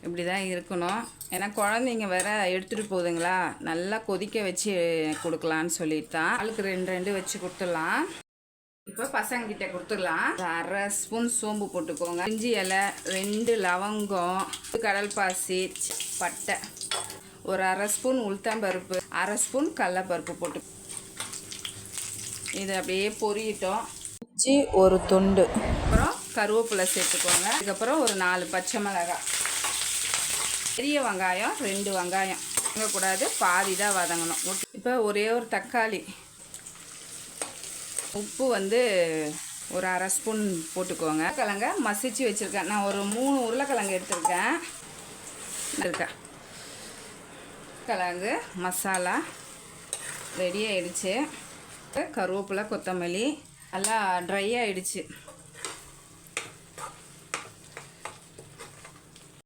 இப்படி தான் இருக்கணும். ஏன்னா குழந்தைங்க வேற எடுத்துகிட்டு போகுதுங்களா, நல்லா கொதிக்க வச்சு கொடுக்கலான்னு சொல்லிட்டு தான் ஆளுக்கு 2 வச்சு கொடுத்துடலாம். இப்போ பசங்கிட்ட கொடுத்துடலாம். 1/2 ஸ்பூன் சோம்பு போட்டுக்கோங்க, இஞ்சி இலை, 2 லவங்கம், கடல் பாசி, பட்டை, ஒரு 1/2 ஸ்பூன் உளுத்தம்பருப்பு, 1/2 ஸ்பூன் கடலைப்பருப்பு போட்டு இது அப்படியே பொரியட்டும். இஞ்சி ஒரு துண்டு, அப்புறம் கருவேப்பிலை சேர்த்துக்கோங்க. அதுக்கப்புறம் ஒரு 4 பச்சை மிளகாய், பெரிய வெங்காயம் 2 வெங்காயம் வதங்கக்கூடாது, பாதி தான் வதங்கணும். இப்போ ஒரே ஒரு தக்காளி, உப்பு வந்து ஒரு 1/2 ஸ்பூன் போட்டுக்கோங்க. கிழங்க மசிச்சு வச்சுருக்கேன், நான் ஒரு 3 உருளைக்கிழங்கு எடுத்துருக்கேன். கிழங்கு மசாலா ரெடி ஆகிடுச்சு. கருவேப்பிலை, கொத்தமல்லி நல்லா ட்ரை ஆகிடுச்சு.